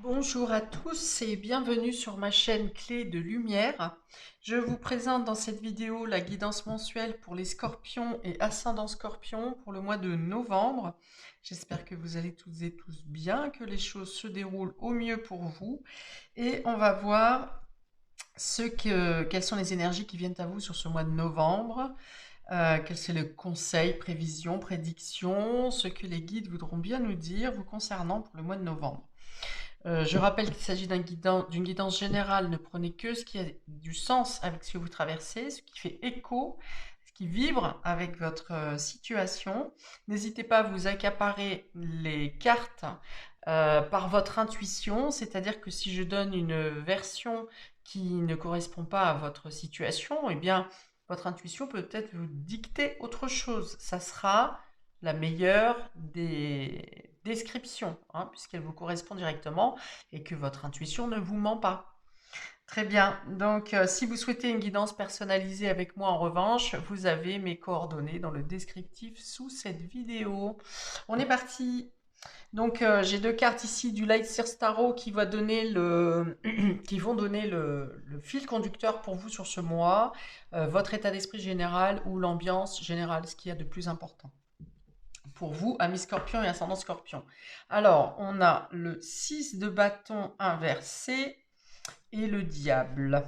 Bonjour à tous et bienvenue sur ma chaîne Clé de Lumière. Je vous présente dans cette vidéo la guidance mensuelle pour les scorpions et ascendants scorpions pour le mois de novembre. J'espère que vous allez toutes et tous bien, que les choses se déroulent au mieux pour vous. Et on va voir quelles sont les énergies qui viennent à vous sur ce mois de novembre. Quels sont les conseils, prévisions, prédictions, ce que les guides voudront bien nous dire vous concernant pour le mois de novembre. Je rappelle qu'il s'agit d'une guidance générale. Ne prenez que ce qui a du sens avec ce que vous traversez, ce qui fait écho, ce qui vibre avec votre situation. N'hésitez pas à vous accaparer les cartes par votre intuition, c'est-à-dire que si je donne une version qui ne correspond pas à votre situation, eh bien, votre intuition peut peut-être vous dicter autre chose. Ça sera la meilleure des descriptions, hein, puisqu'elle vous correspond directement et que votre intuition ne vous ment pas. Très bien. Donc, si vous souhaitez une guidance personnalisée avec moi, en revanche, vous avez mes coordonnées dans le descriptif sous cette vidéo. On est parti. Donc, j'ai deux cartes ici du Light Seer Tarot qui va donner qui vont donner le fil conducteur pour vous sur ce mois, votre état d'esprit général ou l'ambiance générale, ce qu'il y a de plus important pour vous, amis scorpion et ascendant scorpion. Alors, on a le 6 de bâton inversé et le diable.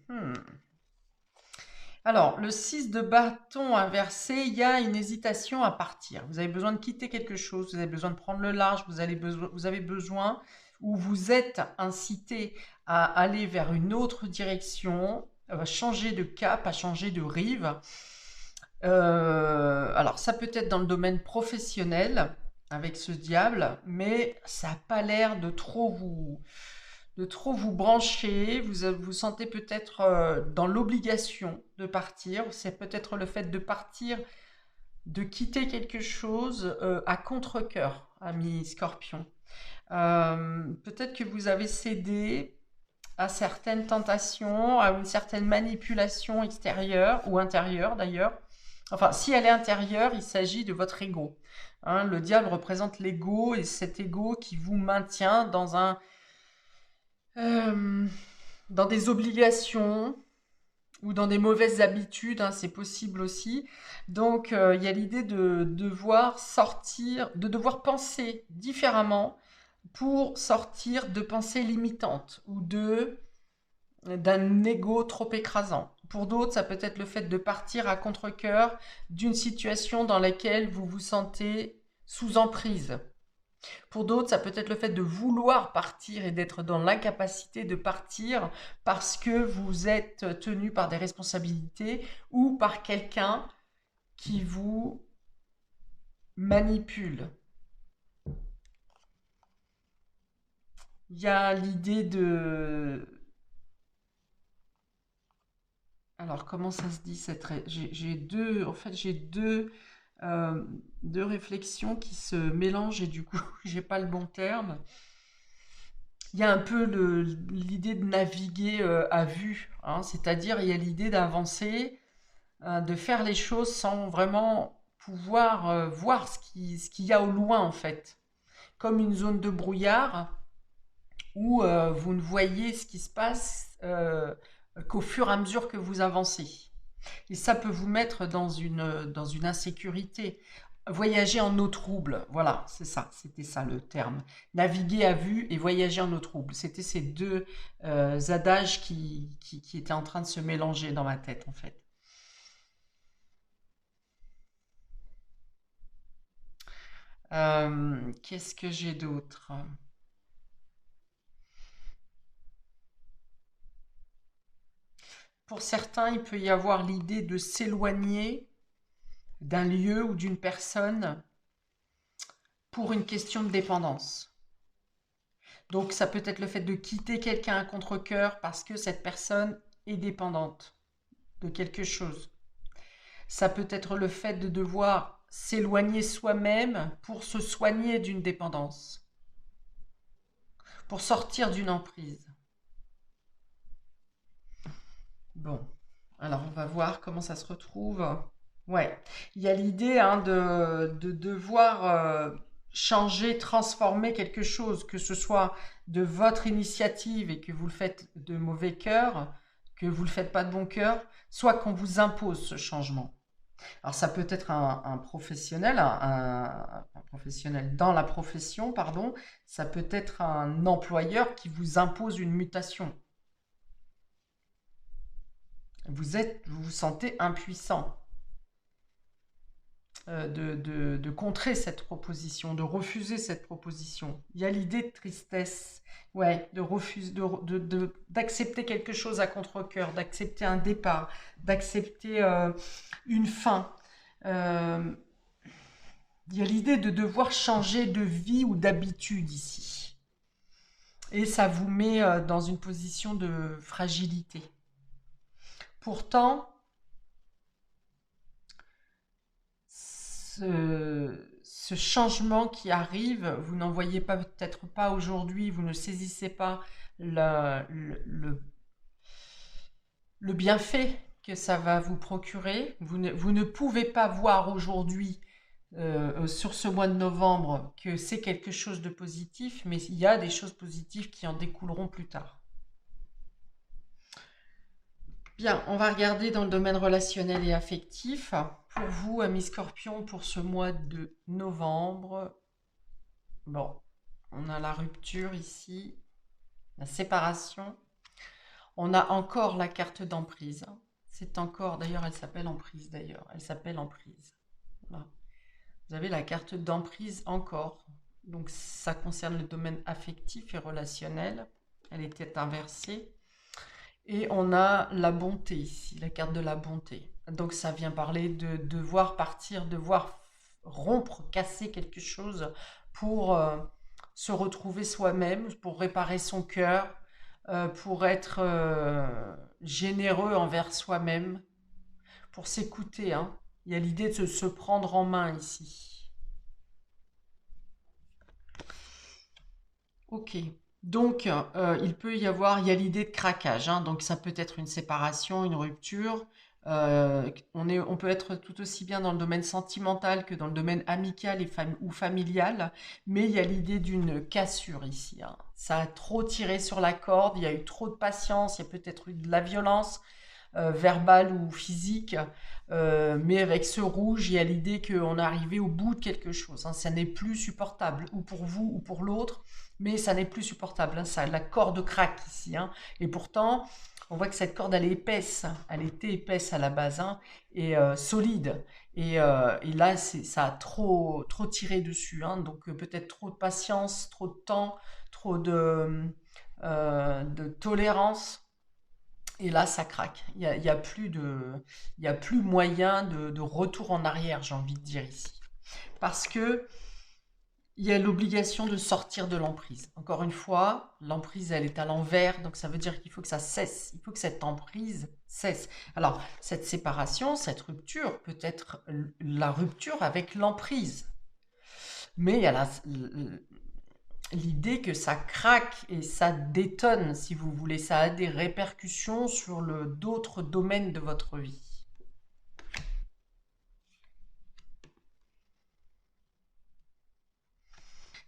Hmm. Alors, le 6 de bâton inversé, il y a une hésitation à partir. Vous avez besoin de quitter quelque chose, vous avez besoin de prendre le large, vous avez besoin ou vous êtes incité à aller vers une autre direction, à changer de cap, à changer de rive. Alors, ça peut être dans le domaine professionnel avec ce diable, mais ça n'a pas l'air de trop vous brancher. Vous sentez peut-être dans l'obligation de partir. C'est peut-être le fait de partir, de quitter quelque chose à contre-cœur, ami Scorpion. Peut-être que vous avez cédé à certaines tentations, à une certaine manipulation extérieure ou intérieure d'ailleurs. Enfin, si elle est intérieure, il s'agit de votre ego. Hein, le diable représente l'ego et cet ego qui vous maintient euh, dans des obligations ou dans des mauvaises habitudes, hein, c'est possible aussi. Donc, il y a l'idée de devoir sortir, de devoir penser différemment pour sortir de pensées limitantes ou d'un ego trop écrasant. Pour d'autres, ça peut être le fait de partir à contre-cœur d'une situation dans laquelle vous vous sentez sous emprise. Pour d'autres, ça peut être le fait de vouloir partir et d'être dans l'incapacité de partir parce que vous êtes tenu par des responsabilités ou par quelqu'un qui vous manipule. Il y a l'idée de... Alors, comment ça se dit cette... J'ai deux... En fait, j'ai euh, deux réflexions qui se mélangent et du coup, j'ai pas le bon terme. Il y a un peu l'idée de naviguer à vue, hein, c'est-à-dire il y a l'idée d'avancer, de faire les choses sans vraiment pouvoir voir ce qu'il y a au loin en fait, comme une zone de brouillard où vous ne voyez ce qui se passe qu'au fur et à mesure que vous avancez. Et ça peut vous mettre dans une insécurité. Voyager en eau trouble, voilà, c'est ça, c'était ça le terme. Naviguer à vue et voyager en eau trouble. C'était ces deux adages qui étaient en train de se mélanger dans ma tête, en fait. Qu'est-ce que j'ai d'autre? Pour certains, il peut y avoir l'idée de s'éloigner d'un lieu ou d'une personne pour une question de dépendance. Donc ça peut être le fait de quitter quelqu'un à contre-cœur parce que cette personne est dépendante de quelque chose. Ça peut être le fait de devoir s'éloigner soi-même pour se soigner d'une dépendance, pour sortir d'une emprise. Bon, alors on va voir comment ça se retrouve. Ouais, il y a l'idée hein, de devoir changer, transformer quelque chose, que ce soit de votre initiative et que vous le faites de mauvais cœur, que vous le faites pas de bon cœur, soit qu'on vous impose ce changement. Alors ça peut être un professionnel, un professionnel dans la profession, pardon, ça peut être un employeur qui vous impose une mutation. Vous vous sentez impuissant de contrer cette proposition, de refuser cette proposition. Il y a l'idée de tristesse, ouais, de refuser, d'accepter quelque chose à contre-cœur, d'accepter un départ, d'accepter une fin. Euh, il y a l'idée de devoir changer de vie ou d'habitude ici. Et ça vous met dans une position de fragilité. Pourtant, ce changement qui arrive, vous n'en voyez pas peut-être pas aujourd'hui, vous ne saisissez pas le, le, le bienfait que ça va vous procurer. Vous ne pouvez pas voir aujourd'hui, sur ce mois de novembre, que c'est quelque chose de positif, mais il y a des choses positives qui en découleront plus tard. Bien, on va regarder dans le domaine relationnel et affectif. Pour vous, amis Scorpion, pour ce mois de novembre, bon, on a la rupture ici, la séparation. On a encore la carte d'emprise. C'est encore, d'ailleurs, elle s'appelle emprise, d'ailleurs. Elle s'appelle emprise. Voilà. Vous avez la carte d'emprise encore. Donc, ça concerne le domaine affectif et relationnel. Elle était inversée. Et on a la bonté ici, la carte de la bonté. Donc ça vient parler de devoir partir, devoir rompre, casser quelque chose pour se retrouver soi-même, pour réparer son cœur, pour être généreux envers soi-même, pour s'écouter, hein. Il y a l'idée de se prendre en main ici. Ok. Donc, il y a l'idée de craquage, hein. Donc, ça peut être une séparation, une rupture. On peut être tout aussi bien dans le domaine sentimental que dans le domaine amical ou familial, mais il y a l'idée d'une cassure ici, hein. Ça a trop tiré sur la corde, il y a eu trop de patience, il y a peut-être eu de la violence, verbale ou physique, mais avec ce rouge, il y a l'idée qu'on est arrivé au bout de quelque chose, hein. Ça n'est plus supportable, ou pour vous ou pour l'autre, mais ça n'est plus supportable, hein. Ça, la corde craque ici, hein. Et pourtant, on voit que cette corde, elle est épaisse, elle était épaisse à la base, hein, et solide. Et là, ça a trop tiré dessus, hein. Donc peut-être trop de patience, trop de temps, trop de tolérance. Et là, ça craque. Il y a plus moyen de retour en arrière, j'ai envie de dire ici. Parce que il y a l'obligation de sortir de l'emprise. Encore une fois, l'emprise, elle est à l'envers, donc ça veut dire qu'il faut que ça cesse. Il faut que cette emprise cesse. Alors, cette séparation, cette rupture, peut être la rupture avec l'emprise. Mais il y a l'idée que ça craque et ça détonne, si vous voulez. Ça a des répercussions sur d'autres domaines de votre vie.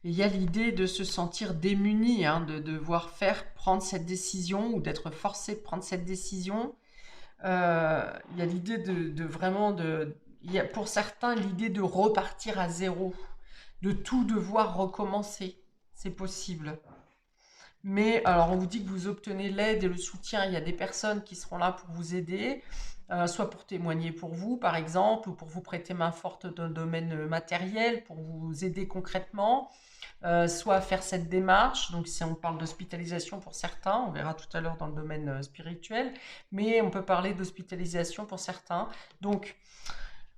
Et il y a l'idée de se sentir démuni, hein, de devoir prendre cette décision ou d'être forcé de prendre cette décision. Il y a l'idée il y a pour certains l'idée de repartir à zéro, de tout devoir recommencer. C'est possible. Mais alors, on vous dit que vous obtenez l'aide et le soutien. Il y a des personnes qui seront là pour vous aider, soit pour témoigner pour vous, par exemple, ou pour vous prêter main forte dans le domaine matériel, pour vous aider concrètement, soit à faire cette démarche. Donc, si on parle d'hospitalisation pour certains, on verra tout à l'heure dans le domaine spirituel, mais on peut parler d'hospitalisation pour certains. Donc,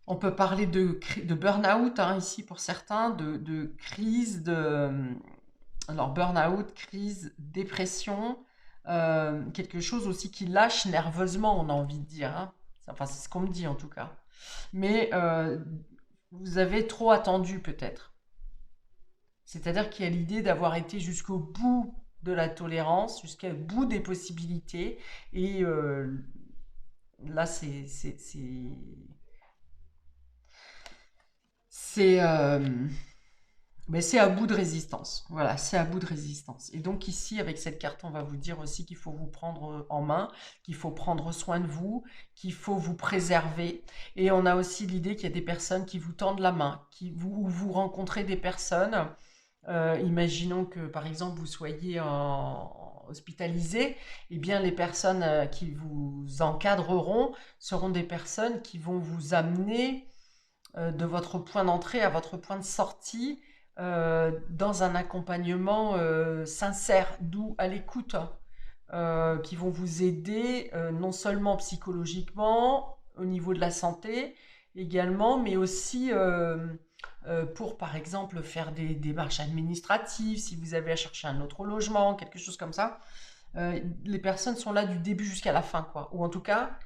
on peut parler de burn-out, hein, ici pour certains, de crise, alors burn-out, crise, dépression, quelque chose aussi qui lâche nerveusement, on a envie de dire, hein. Enfin, c'est ce qu'on me dit en tout cas. Mais vous avez trop attendu peut-être. C'est-à-dire qu'il y a l'idée d'avoir été jusqu'au bout de la tolérance, jusqu'au bout des possibilités. Et là, c'est Mais c'est à bout de résistance. Voilà, c'est à bout de résistance. Et donc ici, avec cette carte, on va vous dire aussi qu'il faut vous prendre en main, qu'il faut prendre soin de vous, qu'il faut vous préserver. Et on a aussi l'idée qu'il y a des personnes qui vous tendent la main, vous rencontrez des personnes. Imaginons que, par exemple, vous soyez hospitalisé, eh bien, les personnes qui vous encadreront seront des personnes qui vont vous amener de votre point d'entrée à votre point de sortie dans un accompagnement sincère, doux, à l'écoute, qui vont vous aider non seulement psychologiquement, au niveau de la santé également, mais aussi pour, par exemple, faire des démarches administratives, si vous avez à chercher un autre logement, quelque chose comme ça. Les personnes sont là du début jusqu'à la fin, quoi. Ou en tout cas,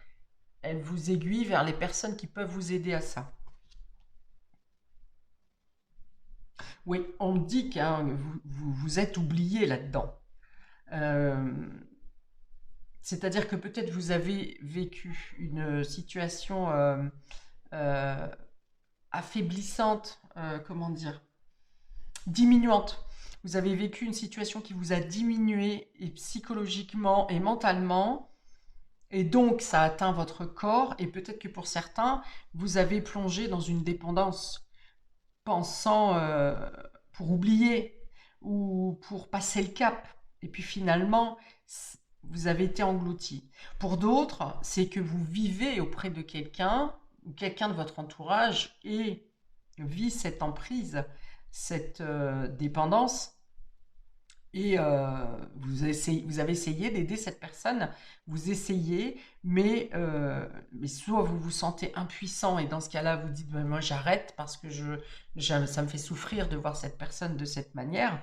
elles vous aiguillent vers les personnes qui peuvent vous aider à ça. Oui, on me dit que vous êtes oublié là-dedans. Euh, C'est-à-dire que peut-être vous avez vécu une situation euh, affaiblissante, comment dire, diminuante. Vous avez vécu une situation qui vous a diminué et psychologiquement et mentalement, et donc ça a atteint votre corps, et peut-être que pour certains, vous avez plongé dans une dépendance, pensant pour oublier ou pour passer le cap. Et puis finalement, vous avez été englouti. Pour d'autres, c'est que vous vivez auprès de quelqu'un ou quelqu'un de votre entourage et vit cette emprise, cette dépendance. Et vous avez essayé d'aider cette personne, vous essayez, mais soit vous vous sentez impuissant et dans ce cas-là, vous dites ben, moi j'arrête parce que ça me fait souffrir de voir cette personne de cette manière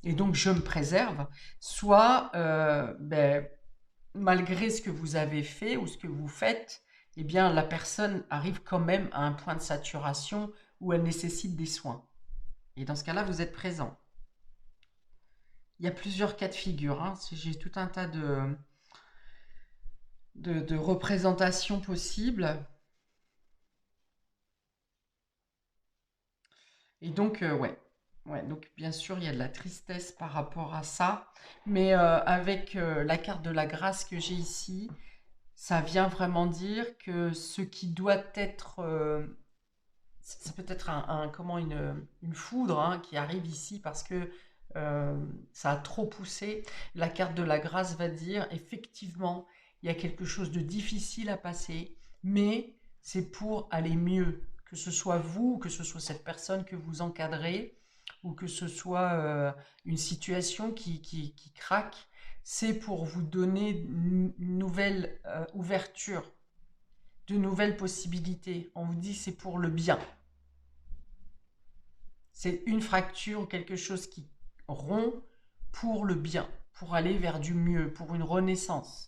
et donc je me préserve, soit ben, malgré ce que vous avez fait ou ce que vous faites, eh bien la personne arrive quand même à un point de saturation où elle nécessite des soins. Et dans ce cas-là, vous êtes présent. Il y a plusieurs cas de figure, hein. J'ai tout un tas de représentations possibles. Et donc, ouais. Ouais, donc bien sûr, il y a de la tristesse par rapport à ça. Mais avec la carte de la grâce que j'ai ici, ça vient vraiment dire que ce qui doit être... c'est peut-être comment une foudre hein, qui arrive ici parce que ça a trop poussé. La carte de la grâce va dire effectivement, il y a quelque chose de difficile à passer, mais c'est pour aller mieux. Que ce soit vous, que ce soit cette personne que vous encadrez, ou que ce soit une situation qui craque, c'est pour vous donner une nouvelle ouverture, de nouvelles possibilités. On vous dit c'est pour le bien. C'est une fracture ou quelque chose qui rompt pour le bien, pour aller vers du mieux, pour une renaissance.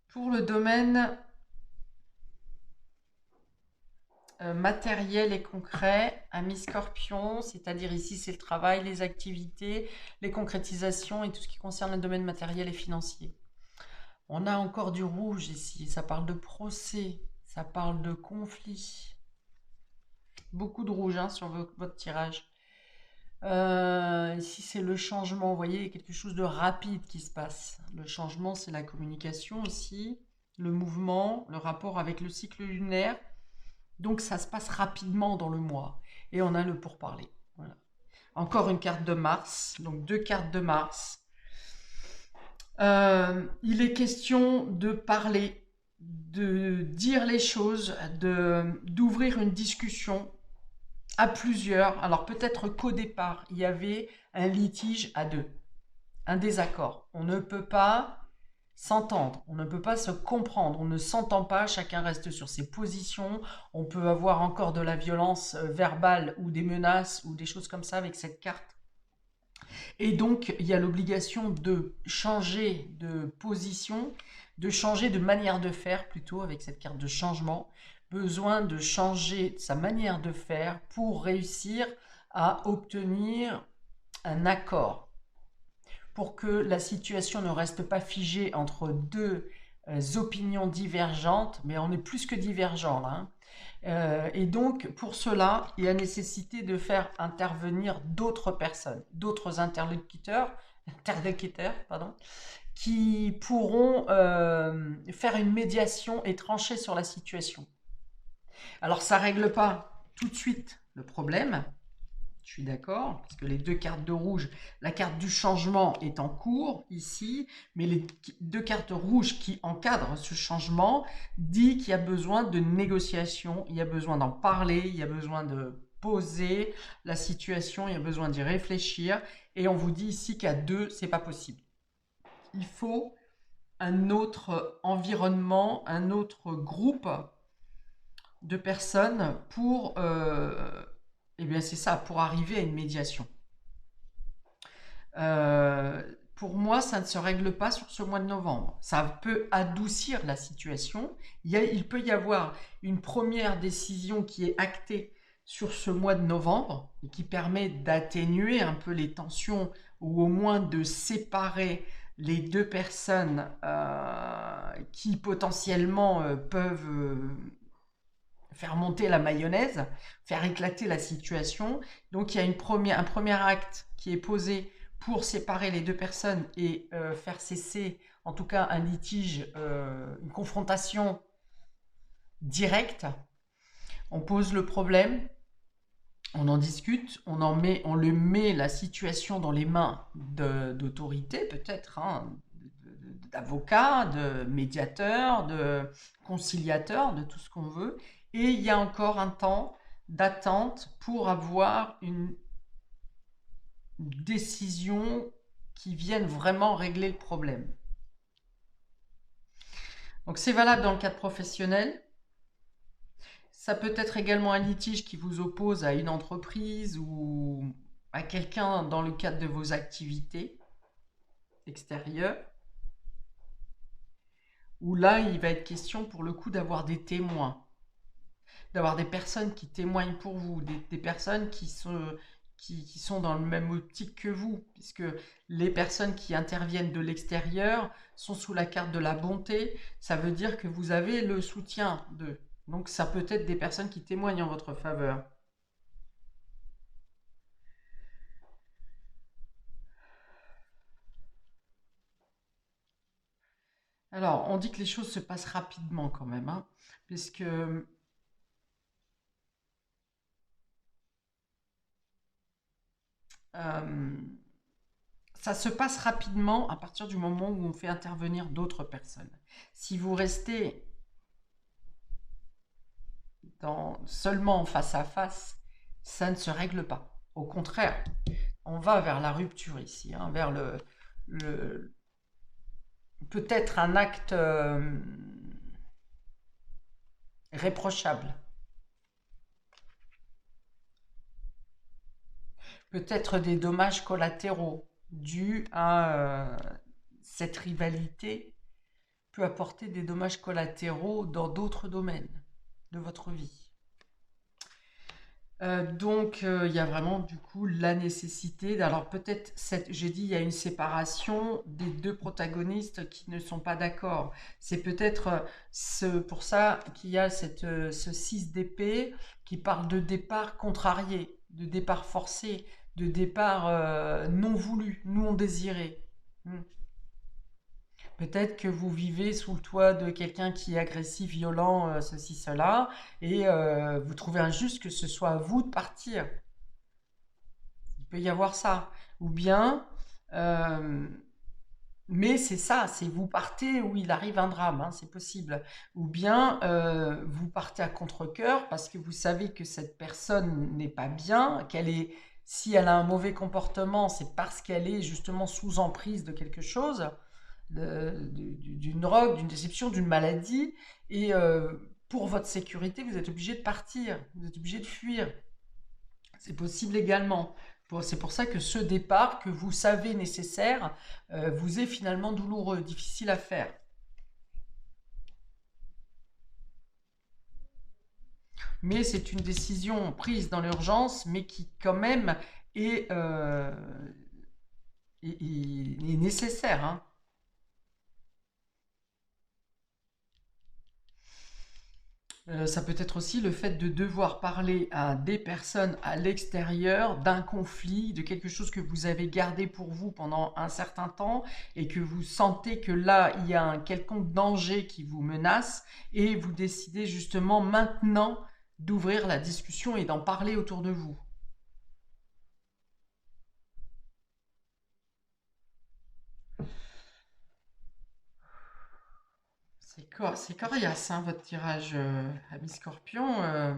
Pour le domaine matériel et concret, ami Scorpion, c'est-à-dire ici c'est le travail, les activités, les concrétisations et tout ce qui concerne le domaine matériel et financier. On a encore du rouge ici, ça parle de procès, ça parle de conflit. Beaucoup de rouge hein, sur votre tirage. Ici, c'est le changement. Vous voyez, il y a quelque chose de rapide qui se passe. Le changement, c'est la communication aussi, le mouvement, le rapport avec le cycle lunaire. Donc, ça se passe rapidement dans le mois. Et on a le pourparler. Voilà. Encore une carte de Mars. Donc, deux cartes de Mars. Il est question de parler, de dire les choses, d'ouvrir une discussion à plusieurs. Alors peut-être qu'au départ, il y avait un litige à deux, un désaccord. On ne peut pas s'entendre, on ne peut pas se comprendre, on ne s'entend pas, chacun reste sur ses positions. On peut avoir encore de la violence verbale ou des menaces ou des choses comme ça avec cette carte. Et donc, il y a l'obligation de changer de position, de changer de manière de faire plutôt avec cette carte de changement. Besoin de changer sa manière de faire pour réussir à obtenir un accord. Pour que la situation ne reste pas figée entre deux opinions divergentes, mais on est plus que divergents là, hein. Et donc, pour cela, il y a nécessité de faire intervenir d'autres personnes, d'autres interlocuteurs, pardon, qui pourront faire une médiation et trancher sur la situation. Alors, ça ne règle pas tout de suite le problème, je suis d'accord, parce que les deux cartes de rouge, la carte du changement est en cours ici, mais les deux cartes rouges qui encadrent ce changement dit qu'il y a besoin de négociation, il y a besoin d'en parler, il y a besoin de poser la situation, il y a besoin d'y réfléchir, et on vous dit ici qu'à deux, c'est pas possible. Il faut un autre environnement, un autre groupe de personnes pour, eh bien c'est ça, pour arriver à une médiation. Pour moi, ça ne se règle pas sur ce mois de novembre. Ça peut adoucir la situation. Il peut y avoir une première décision qui est actée sur ce mois de novembre et qui permet d'atténuer un peu les tensions ou au moins de séparer les deux personnes qui potentiellement peuvent faire monter la mayonnaise, faire éclater la situation. Donc il y a un premier acte qui est posé pour séparer les deux personnes et faire cesser en tout cas un litige, une confrontation directe. On pose le problème, on en discute, on le met la situation dans les mains d'autorités peut-être, hein, d'avocats, de médiateurs, de conciliateurs, de tout ce qu'on veut. Et il y a encore un temps d'attente pour avoir une décision qui vienne vraiment régler le problème. Donc c'est valable dans le cadre professionnel. Ça peut être également un litige qui vous oppose à une entreprise ou à quelqu'un dans le cadre de vos activités extérieures. Où là, il va être question pour le coup d'avoir des témoins, d'avoir des personnes qui témoignent pour vous, des personnes qui sont dans le même optique que vous, puisque les personnes qui interviennent de l'extérieur sont sous la carte de la bonté, ça veut dire que vous avez le soutien d'eux. Donc ça peut être des personnes qui témoignent en votre faveur. Alors, on dit que les choses se passent rapidement quand même, hein, puisque ça se passe rapidement à partir du moment où on fait intervenir d'autres personnes. Si vous restez seulement face à face, ça ne se règle pas. Au contraire, on va vers la rupture ici, hein, vers peut-être un acte réprochable. Peut-être des dommages collatéraux dus à cette rivalité peut apporter des dommages collatéraux dans d'autres domaines de votre vie. Donc, il y a vraiment du coup la nécessité. Alors peut-être, j'ai dit, il y a une séparation des deux protagonistes qui ne sont pas d'accord. C'est peut-être pour ça qu'il y a ce 6 d'épée qui parle de départ contrarié, de départ forcé, de départ non voulu, non désiré. Peut-être que vous vivez sous le toit de quelqu'un qui est agressif, violent, ceci, cela, et vous trouvez injuste que ce soit à vous de partir. Il peut y avoir ça. Ou bien, euh, mais c'est ça, c'est vous partez où il arrive un drame, hein, c'est possible. Ou bien vous partez à contre-cœur parce que vous savez que cette personne n'est pas bien, si elle a un mauvais comportement, c'est parce qu'elle est justement sous emprise de quelque chose d'une drogue, d'une déception, d'une maladie. Et pour votre sécurité, vous êtes obligé de partir, vous êtes obligé de fuir. C'est possible également. C'est pour ça que ce départ que vous savez nécessaire vous est finalement douloureux, difficile à faire. Mais c'est une décision prise dans l'urgence, mais qui quand même est, est nécessaire, hein. Ça peut être aussi le fait de devoir parler à des personnes à l'extérieur d'un conflit, de quelque chose que vous avez gardé pour vous pendant un certain temps et que vous sentez que là, il y a un quelconque danger qui vous menace et vous décidez justement maintenant d'ouvrir la discussion et d'en parler autour de vous. C'est coriace, hein, votre tirage, ami Scorpion.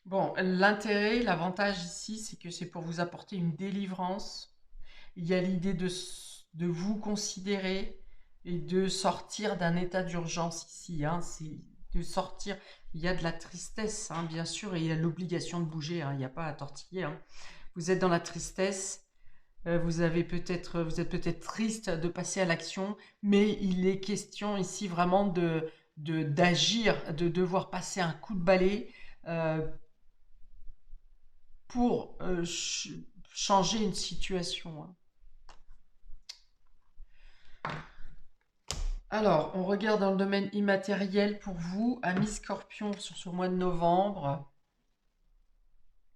Bon, l'intérêt, l'avantage ici, c'est que c'est pour vous apporter une délivrance. Il y a l'idée de vous considérer et de sortir d'un état d'urgence ici, hein. C'est de sortir. Il y a de la tristesse, hein, bien sûr, et il y a l'obligation de bouger, hein. Il n'y a pas à tortiller, hein. Vous êtes dans la tristesse. Vous êtes peut-être triste de passer à l'action, mais il est question ici vraiment d'agir, de devoir passer un coup de balai euh, pour changer une situation, hein. Alors, on regarde dans le domaine immatériel pour vous, ami Scorpion, sur ce mois de novembre.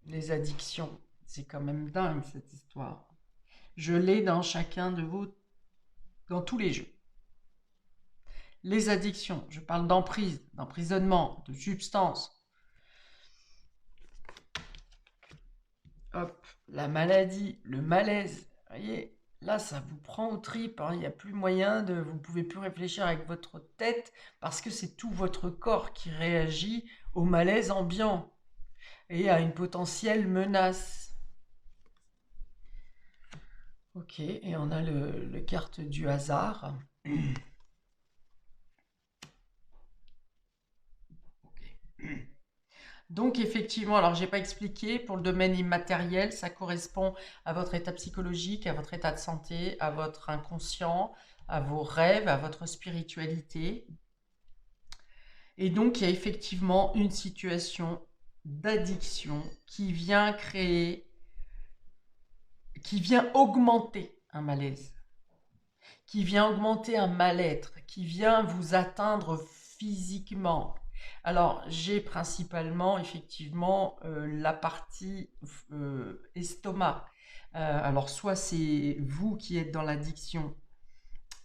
Les addictions, c'est quand même dingue cette histoire. Je l'ai dans chacun de vos, dans tous les jeux. Les addictions, je parle d'emprise, d'emprisonnement, de substances. Hop, la maladie, le malaise. Vous voyez, là, ça vous prend aux tripes, hein. Il n'y a plus moyen de, vous pouvez plus réfléchir avec votre tête parce que c'est tout votre corps qui réagit au malaise ambiant et à une potentielle menace. Ok, et on a le carte du hasard. Ok. Donc effectivement, alors j'ai pas expliqué, pour le domaine immatériel, ça correspond à votre état psychologique, à votre état de santé, à votre inconscient, à vos rêves, à votre spiritualité. Et donc il y a effectivement une situation d'addiction qui vient créer, qui vient augmenter un malaise, qui vient augmenter un mal-être, qui vient vous atteindre physiquement. Alors, j'ai principalement, effectivement, la partie estomac. Alors, soit c'est vous qui êtes dans l'addiction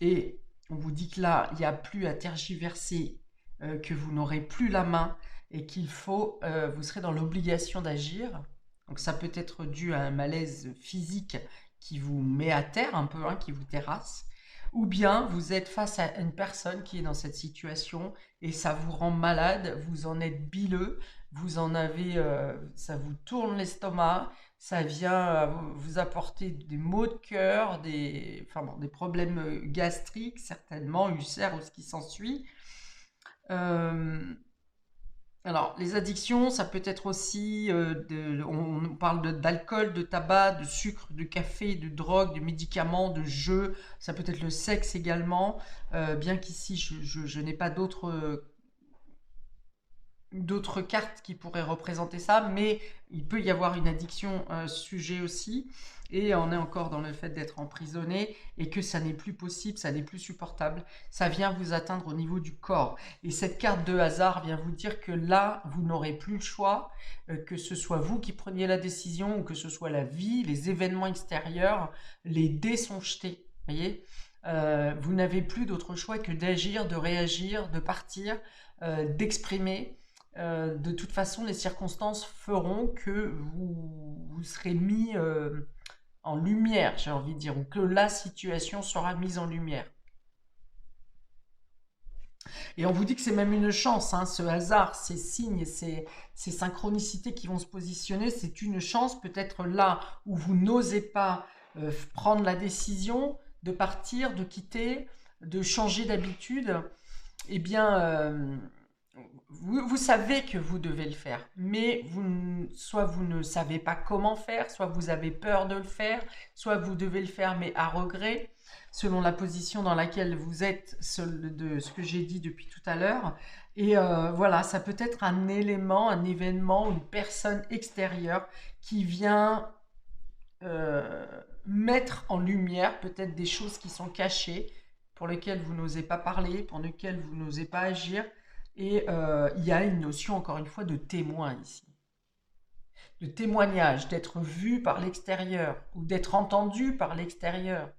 et on vous dit que là, il n'y a plus à tergiverser, que vous n'aurez plus la main et qu'il faut, vous serez dans l'obligation d'agir. Donc, ça peut être dû à un malaise physique qui vous met à terre un peu, hein, qui vous terrasse. Ou bien vous êtes face à une personne qui est dans cette situation et ça vous rend malade, vous en êtes bileux, vous en avez, ça vous tourne l'estomac, ça vient vous apporter des maux de cœur, enfin bon, des problèmes gastriques, certainement, ulcères ou ce qui s'ensuit. Euh, alors, les addictions, ça peut être aussi, on parle d'alcool, de tabac, de sucre, de café, de drogue, de médicaments, de jeux, ça peut être le sexe également, bien qu'ici je n'ai pas d'autres cartes qui pourraient représenter ça, mais il peut y avoir une addiction sujet aussi, et on est encore dans le fait d'être emprisonné et que ça n'est plus possible, ça n'est plus supportable, ça vient vous atteindre au niveau du corps. Et cette carte de hasard vient vous dire que là, vous n'aurez plus le choix, que ce soit vous qui preniez la décision ou que ce soit la vie, les événements extérieurs, les dés sont jetés, voyez. Vous n'avez plus d'autre choix que d'agir, de réagir, de partir, d'exprimer. De toute façon, les circonstances feront que vous serez mis en lumière, j'ai envie de dire, ou que la situation sera mise en lumière. Et on vous dit que c'est même une chance, hein, ce hasard, ces signes, ces synchronicités qui vont se positionner, c'est une chance peut-être là où vous n'osez pas prendre la décision de partir, de quitter, de changer d'habitude. Eh bien, vous savez que vous devez le faire, mais soit vous ne savez pas comment faire, soit vous avez peur de le faire, soit vous devez le faire mais à regret, selon la position dans laquelle vous êtes, de ce que j'ai dit depuis tout à l'heure. Et voilà, ça peut être un élément, un événement, une personne extérieure qui vient mettre en lumière peut-être des choses qui sont cachées, pour lesquelles vous n'osez pas parler, pour lesquelles vous n'osez pas agir. Et il y a une notion, encore une fois, de témoin ici. De témoignage, d'être vu par l'extérieur ou d'être entendu par l'extérieur.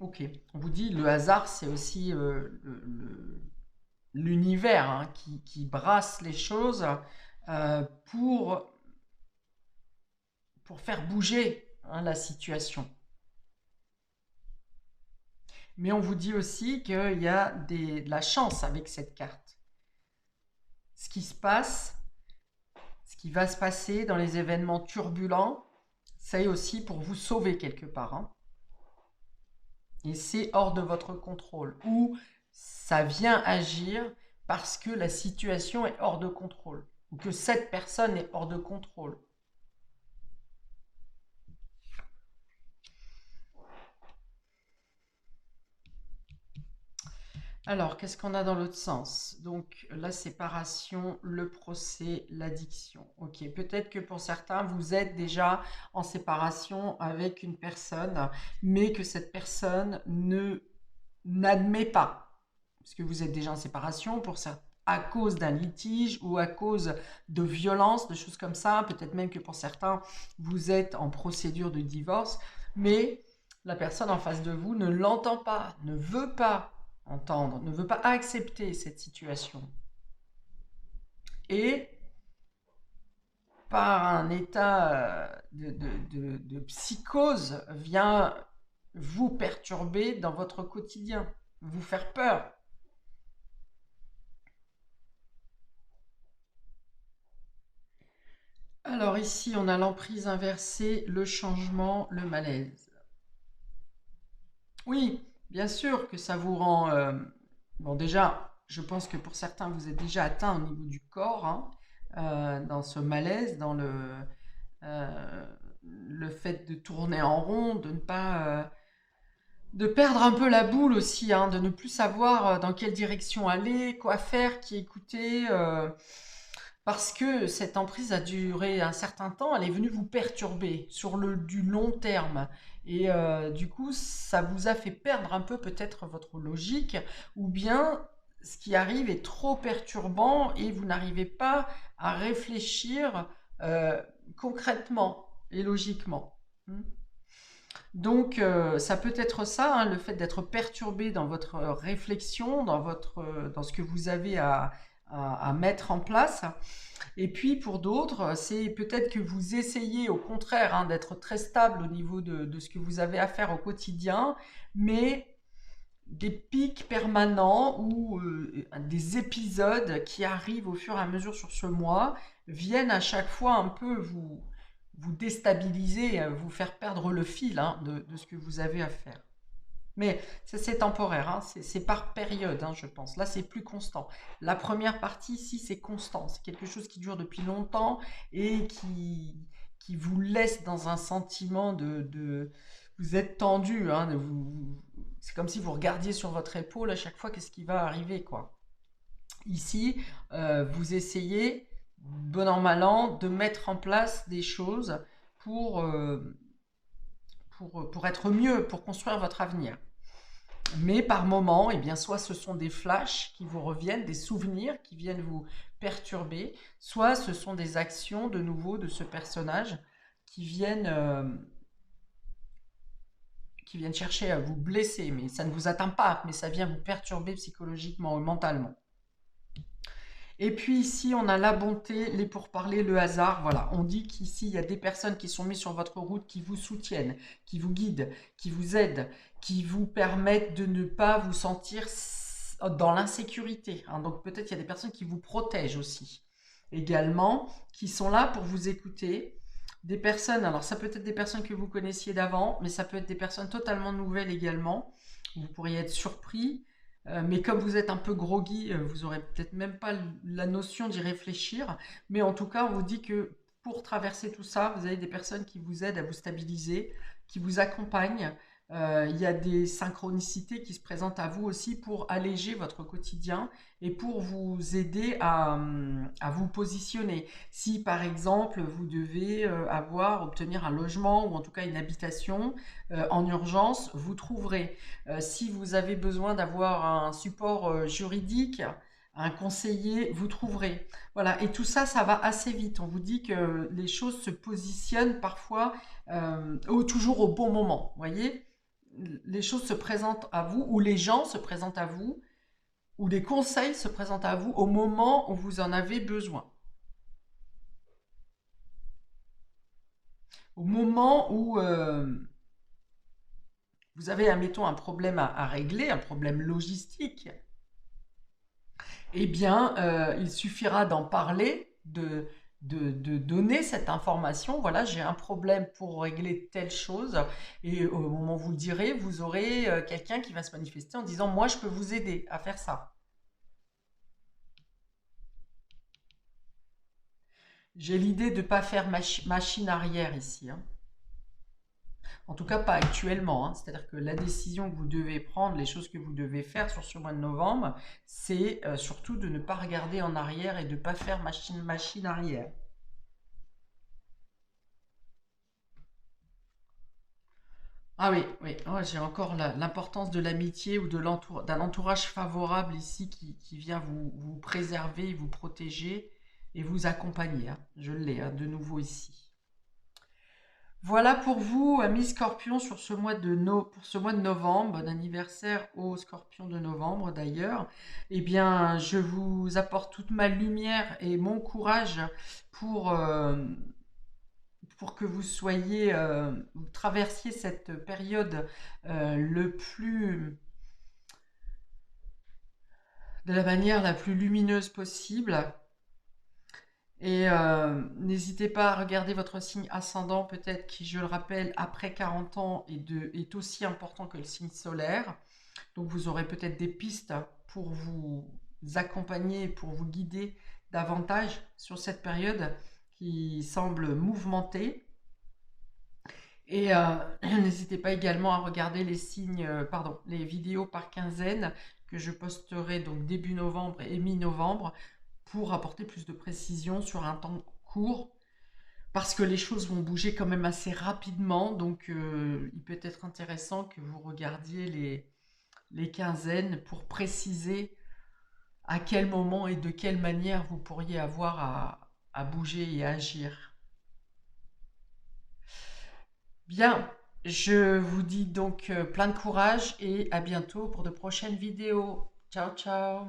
Ok, on vous dit, le hasard, c'est aussi l'univers hein, qui brasse les choses euh, pour, pour faire bouger hein, la situation. Mais on vous dit aussi qu'il y a de la chance avec cette carte. Ce qui se passe, ce qui va se passer dans les événements turbulents, c'est aussi pour vous sauver quelque part. Hein. Et c'est hors de votre contrôle. Ou ça vient agir parce que la situation est hors de contrôle. Ou que cette personne est hors de contrôle. Alors, qu'est-ce qu'on a dans l'autre sens? Donc, la séparation, le procès, l'addiction. Ok, peut-être que pour certains, vous êtes déjà en séparation avec une personne, mais que cette personne n'admet pas, parce que vous êtes déjà en séparation pour ça, à cause d'un litige ou à cause de violence, de choses comme ça. Peut-être même que pour certains, vous êtes en procédure de divorce, mais la personne en face de vous ne l'entend pas, ne veut pas entendre, ne veut pas accepter cette situation. Et par un état de psychose, vient vous perturber dans votre quotidien, vous faire peur. Alors ici, on a l'emprise inversée, le changement, le malaise. Oui, bien sûr que ça vous rend... bon déjà, je pense que pour certains, vous êtes déjà atteint au niveau du corps, hein, dans ce malaise, dans le fait de tourner en rond, de ne pas... de perdre un peu la boule aussi, hein, de ne plus savoir dans quelle direction aller, quoi faire, qui écouter, parce que cette emprise a duré un certain temps, elle est venue vous perturber sur du long terme. Et du coup, ça vous a fait perdre un peu peut-être votre logique, ou bien ce qui arrive est trop perturbant et vous n'arrivez pas à réfléchir euh, concrètement et logiquement. Hmm. Donc, ça peut être ça, hein, le fait d'être perturbé dans votre réflexion, dans ce que vous avez à mettre en place. Et puis, pour d'autres, c'est peut-être que vous essayez au contraire hein, d'être très stable au niveau de ce que vous avez à faire au quotidien, mais des pics permanents ou des épisodes qui arrivent au fur et à mesure sur ce mois viennent à chaque fois un peu vous déstabiliser, vous faire perdre le fil hein, de ce que vous avez à faire. Mais ça, c'est temporaire, hein, c'est par période, hein, je pense. Là, c'est plus constant. La première partie, ici, c'est constant. C'est quelque chose qui dure depuis longtemps et qui vous laisse dans un sentiment vous êtes tendu. Hein, c'est comme si vous regardiez sur votre épaule à chaque fois qu'est-ce qui va arriver, quoi. Ici, vous essayez, bon an, mal an, de mettre en place des choses pour, pour être mieux, pour construire votre avenir. Mais par moments, eh bien, soit ce sont des flashs qui vous reviennent, des souvenirs qui viennent vous perturber, soit ce sont des actions de nouveau de ce personnage qui viennent, euh, qui viennent chercher à vous blesser. Mais ça ne vous atteint pas, mais ça vient vous perturber psychologiquement ou mentalement. Et puis ici, on a la bonté, les pourparlers, le hasard. Voilà, on dit qu'ici, il y a des personnes qui sont mises sur votre route, qui vous soutiennent, qui vous guident, qui vous aident, qui vous permettent de ne pas vous sentir dans l'insécurité. Hein. Donc peut-être il y a des personnes qui vous protègent aussi. Également, qui sont là pour vous écouter. Des personnes, alors ça peut être des personnes que vous connaissiez d'avant, mais ça peut être des personnes totalement nouvelles également. Vous pourriez être surpris. Mais comme vous êtes un peu groggy, vous aurez peut-être même pas la notion d'y réfléchir. Mais en tout cas, on vous dit que pour traverser tout ça, vous avez des personnes qui vous aident à vous stabiliser, qui vous accompagnent, Il y a des synchronicités qui se présentent à vous aussi pour alléger votre quotidien et pour vous aider à vous positionner. Si par exemple vous devez obtenir un logement ou en tout cas une habitation en urgence, vous trouverez. Si vous avez besoin d'avoir un support juridique, un conseiller, vous trouverez. Voilà, et tout ça, ça va assez vite. On vous dit que les choses se positionnent parfois toujours au bon moment. Vous voyez, les choses se présentent à vous, ou les gens se présentent à vous, ou les conseils se présentent à vous au moment où vous en avez besoin. Au moment où vous avez, admettons, un problème à régler, un problème logistique, eh bien, il suffira d'en parler, de donner cette information. Voilà, j'ai un problème pour régler telle chose. Et au moment où vous le direz, vous aurez quelqu'un qui va se manifester en disant, moi, je peux vous aider à faire ça. J'ai l'idée de ne pas faire machine arrière ici, hein. En tout cas, pas actuellement, hein. C'est-à-dire que la décision que vous devez prendre, les choses que vous devez faire sur ce mois de novembre, c'est surtout de ne pas regarder en arrière et de ne pas faire machine arrière. Ah oui, oui, oh, j'ai encore l'importance de l'amitié ou d'un entourage favorable ici qui vient vous préserver, vous protéger et vous accompagner, hein. Je l'ai, hein, de nouveau ici. Voilà pour vous, amis Scorpions, pour ce mois de novembre, bon anniversaire aux Scorpions de novembre d'ailleurs. Eh bien, je vous apporte toute ma lumière et mon courage pour, euh, pour que vous traversiez cette période de la manière la plus lumineuse possible. Et n'hésitez pas à regarder votre signe ascendant, peut-être qui, je le rappelle, après 40 ans est aussi important que le signe solaire. Donc vous aurez peut-être des pistes pour vous accompagner, pour vous guider davantage sur cette période qui semble mouvementée. Et n'hésitez pas également à regarder les vidéos par quinzaine que je posterai donc début novembre et mi-novembre pour apporter plus de précision sur un temps court parce que les choses vont bouger quand même assez rapidement. Donc il peut être intéressant que vous regardiez les quinzaines pour préciser à quel moment et de quelle manière vous pourriez avoir à bouger et à agir. Bien, je vous dis donc plein de courage et à bientôt pour de prochaines vidéos. Ciao, ciao!